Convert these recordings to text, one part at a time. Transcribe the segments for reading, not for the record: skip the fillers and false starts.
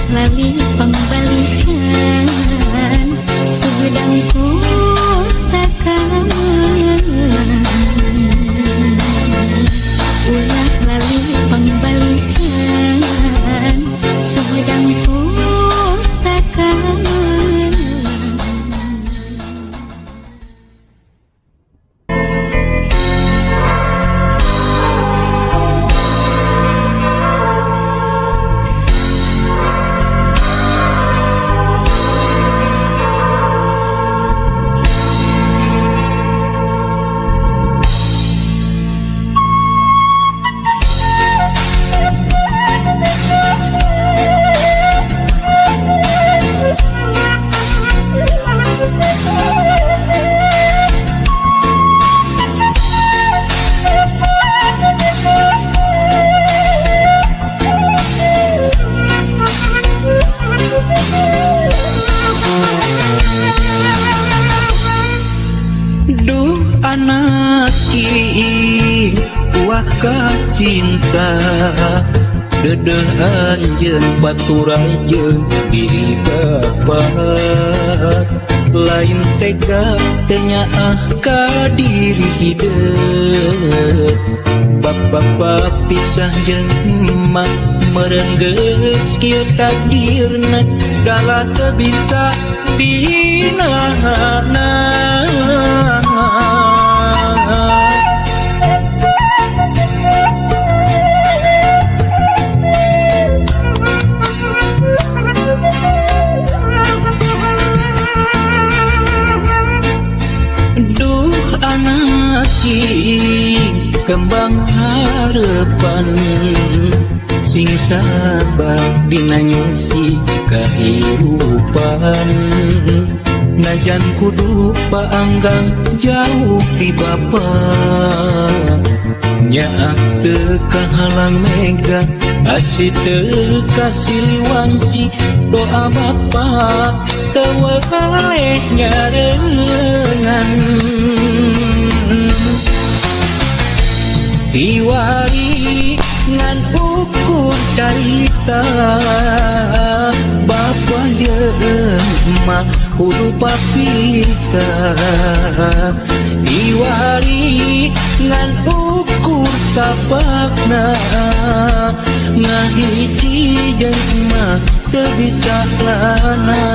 lali pangbalikan sugedangku takkan ulah lali pangbalikan sugedangku takkan. Cinta dedeh anjeun baturan jeung diri bapa lain tega tenyaah ka diri hideung bapa pisah jeung emak meureun geus kieu takdirna dala teu bisa dinaana. Kembang harapan sing sabar dina nyusi kahirupan najan kudu paanggang jauh di bapa nyaah teu kahalang mega asih teu kasiliwanci doa bapa teu waleh nyarengan diwari ngan ukur carita bapa jeung emak kudu papisah diwari ngan ukur tapakna ngahiji jeung emak teu bisa lana.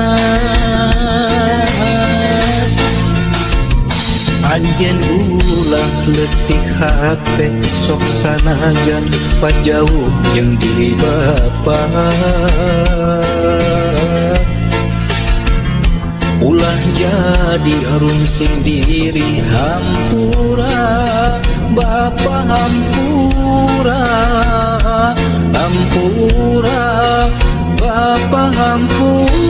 Anjeun ulah leutik hate sok sanajan pajauh jeung diri bapa ulah jadi arungsing diri hampura bapa hampura hampura bapa hampura.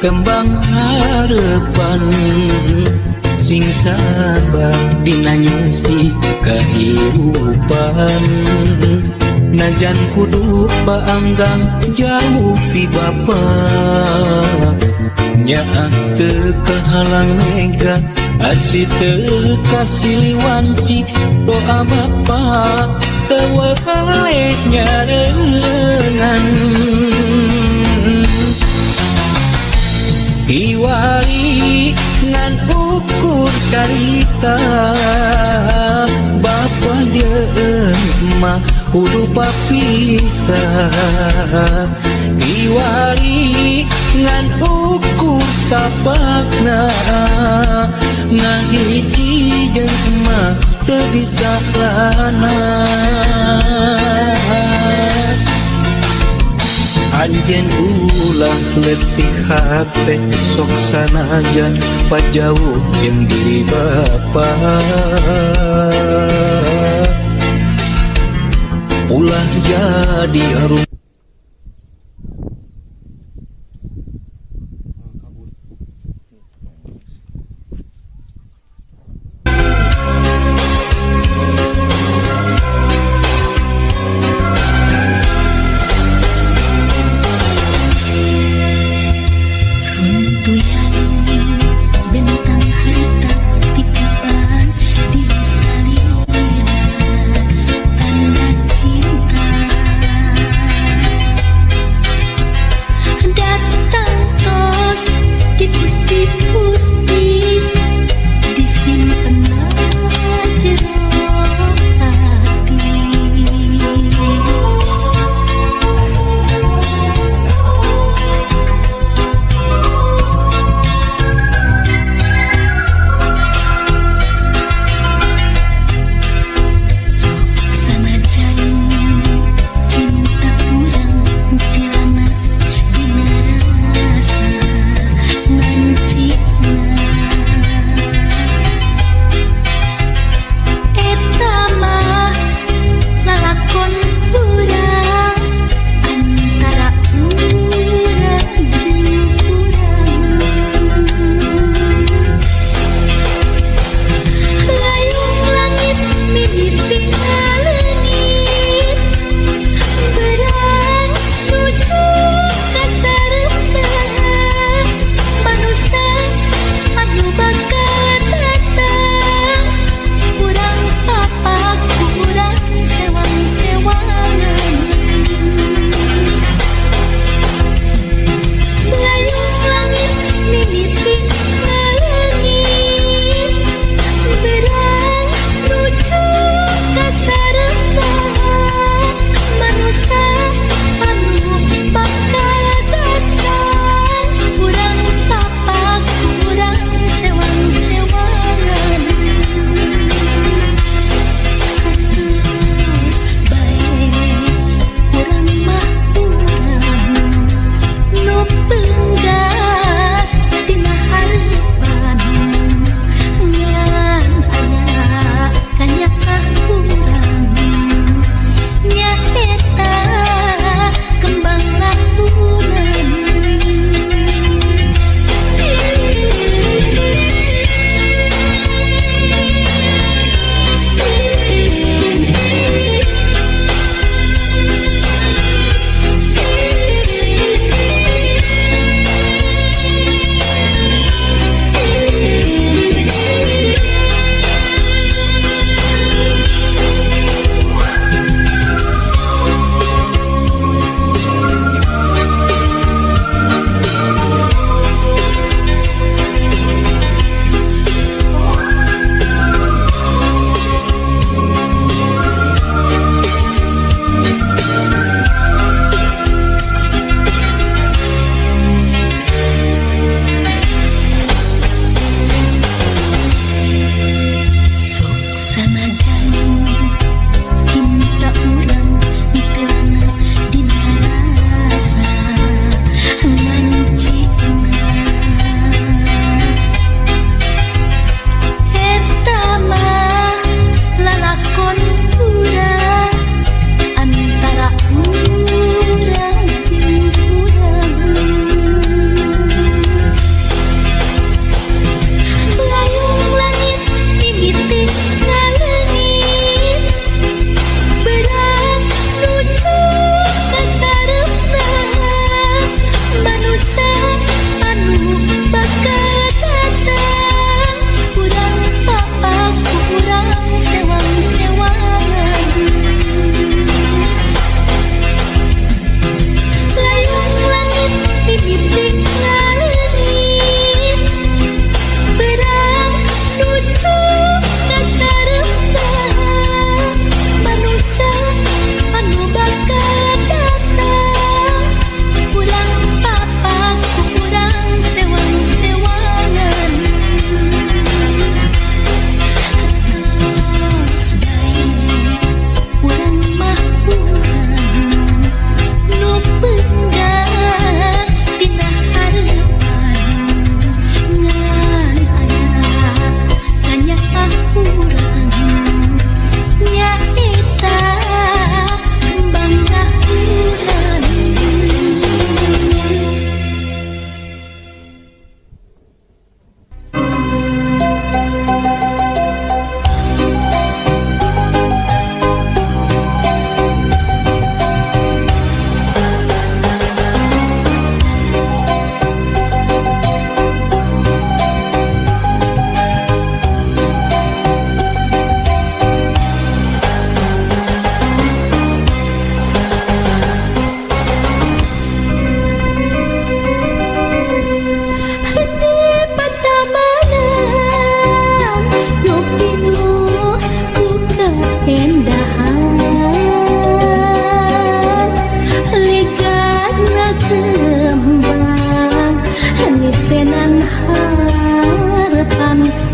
Kembang harapan sing sabar dina nyusi kahirupan najan kudu paanggang jauh ti bapa nyaah teu kahalang mega asih teu kasiliwanci doa bapa teu waleh nyarengan diwari ngan ukur carita bapa jeung emak kudu papisah Iwari ngan ukur tapakna ngahiji jeung emak teu bisa lana. Anjeun ulah letih hate sok sanajan pajauh jeung diri bapa. Ulah jadi arum bentang harta titipan di salina tanda cinta.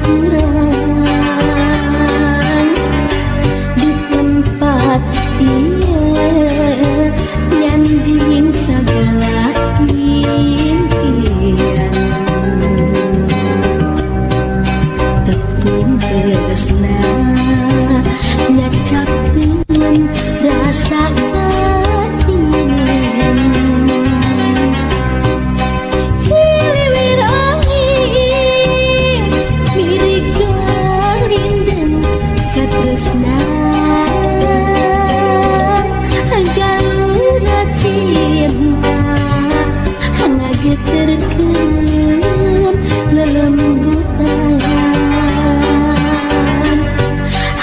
urang di tempat ieu nyanding sagala impian tepung tresna nyacapkeun rasa katian hiliwir angin mirig galinden katresnan galuna cinta ngageterkeun lelembutan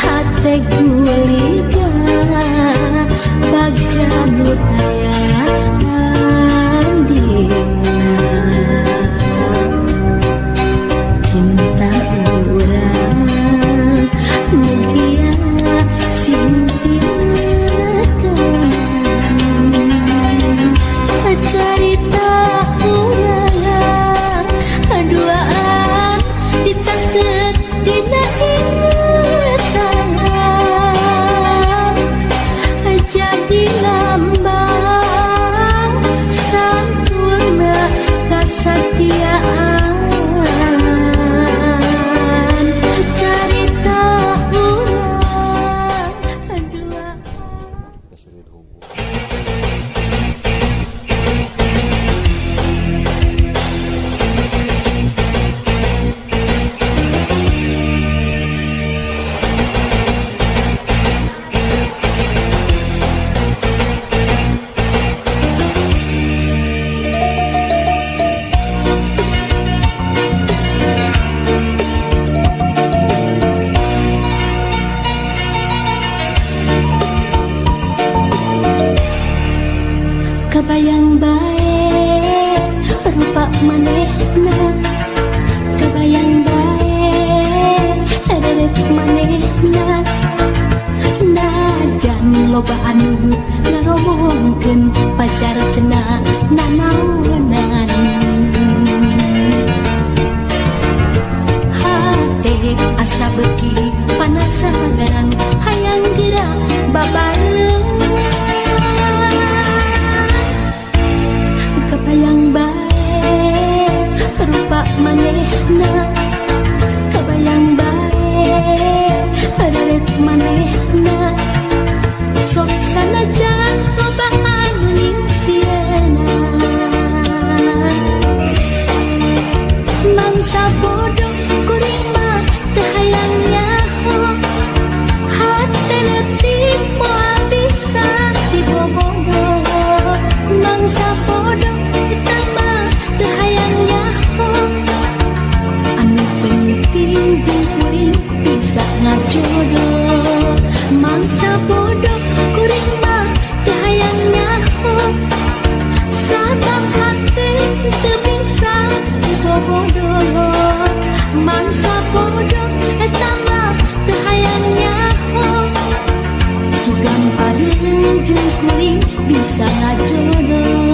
hate guliga bagja nu tayang dina cinta urang mugia simpineun carita urang duaan dicatet dina ingatan jadi lambang sampurna kasatiaan carita urang duaan. Kabayang bae rupa manehna kabayang bae derek manehna najan loba anu ngaromongkeun pacar cenah nanaonan hate asa beuki panasaran hayang geura babareng kabayang bae rupa manehna kabayang bae derek manehna sok sanajan loba anu ningsieuna mangsa bodoh kuring mah teu hayang nyaho hate leutik moal bisa dibobogoh mangsa bodoh teu hayang nyaho anu penting jeung kuring bisa ngajodoh mangsa bodoh kuring mah teu hayang nyaho sabab hate teu bisa dibobogoh mangsa bodoh eta mah teu hayang nyaho sugam pareung jeung kuring bisa ngajodoh.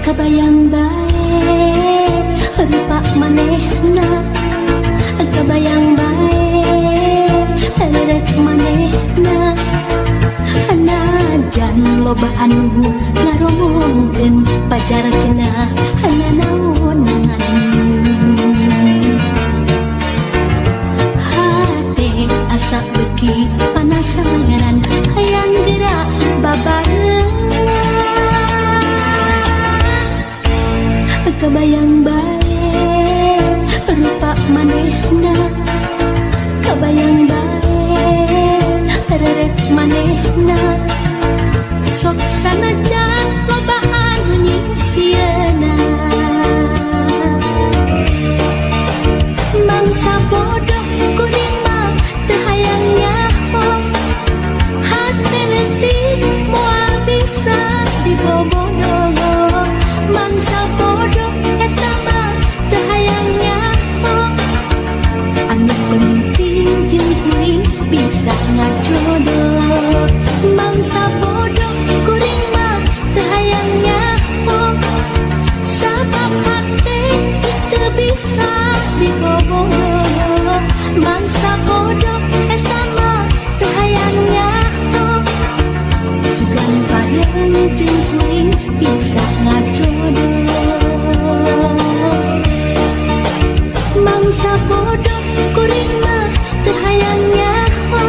Kabayang bae rupa manehna kabayang bae derek manehna najan loba anu ngaromongkeun pacar cenah nanaonan hate asa beuki panasaran hayang geura babareng kabayang bae rupa manehna kabayang bae derek manehna sok sanajan loba anu nyingsieuna bisa diboboh mangsa bodoh eta mah teu hayang nyaho sugan padang jeung kuring bisa ngajodoh mangsa bodoh kuring mah teu hayang nyaho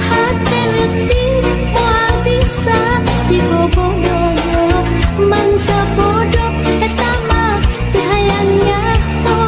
hate leutik moal bisa diboboh mangsa bodoh eta mah teu hayang nyaho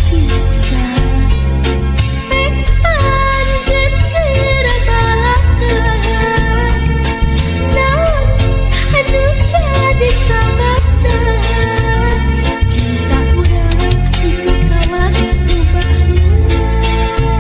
bisa Anjir dirabalakan Naon anu jadi sababna Cinta urang itu kawas rubahna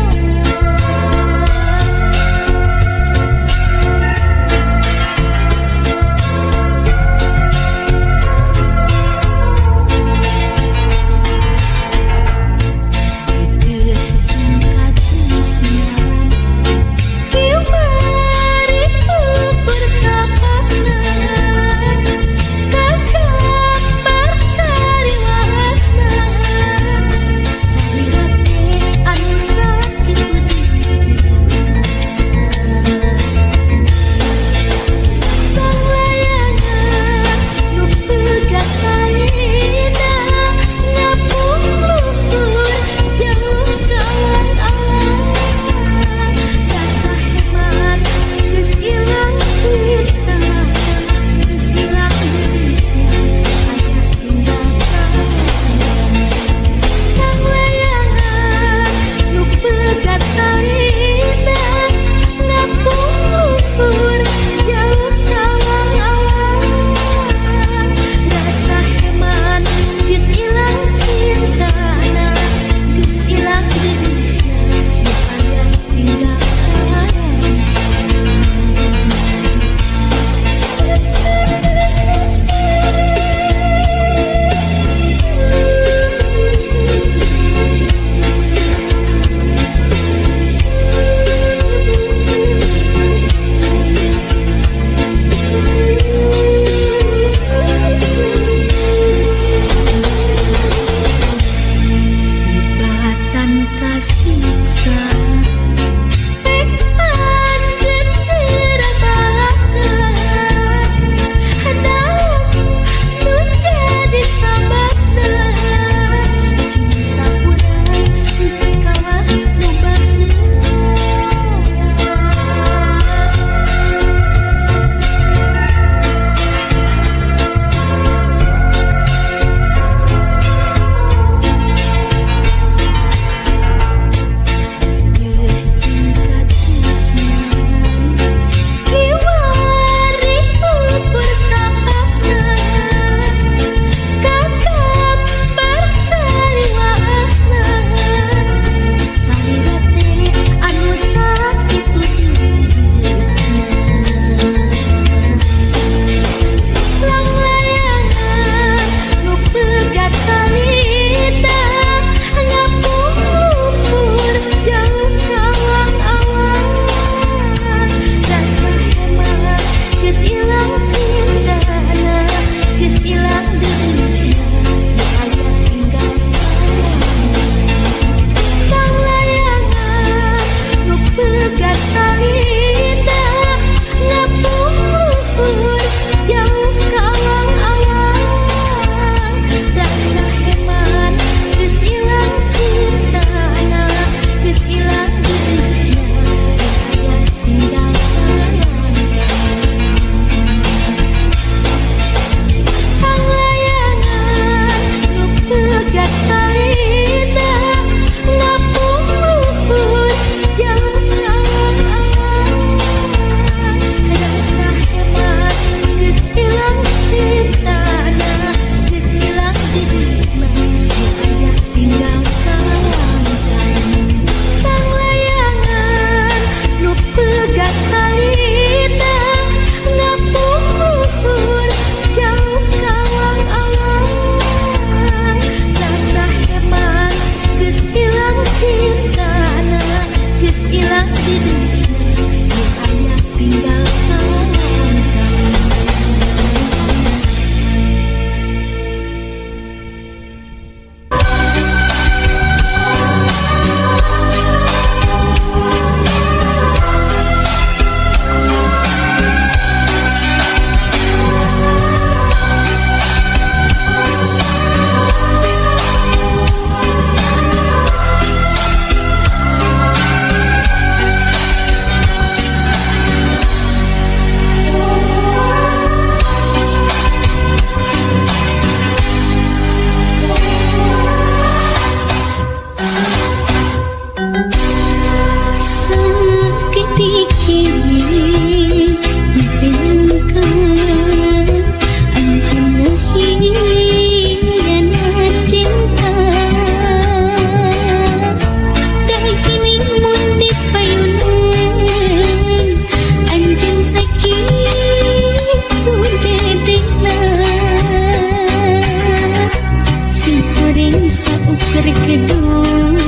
terkedung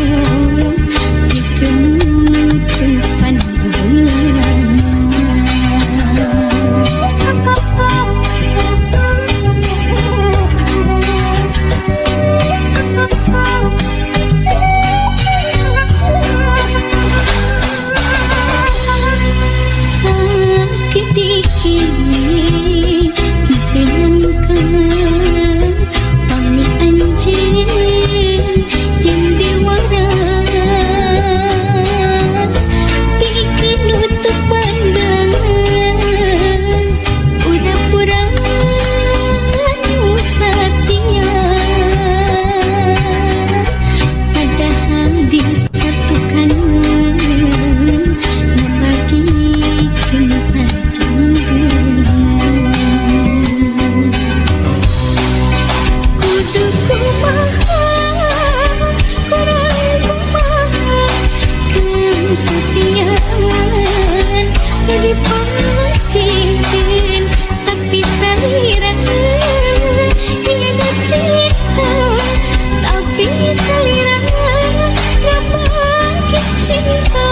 di kenutupan bulan. Sakit dikini kenangkan pami anjing yang dewaran bikin nutup pandangan udah puraan setia padahal disatukan membagi cinta janggungan. Kudu kumaha kurang kumaha kesetiaan dipasihkan tapi salira hianat cinta tapi salira gak makin cinta.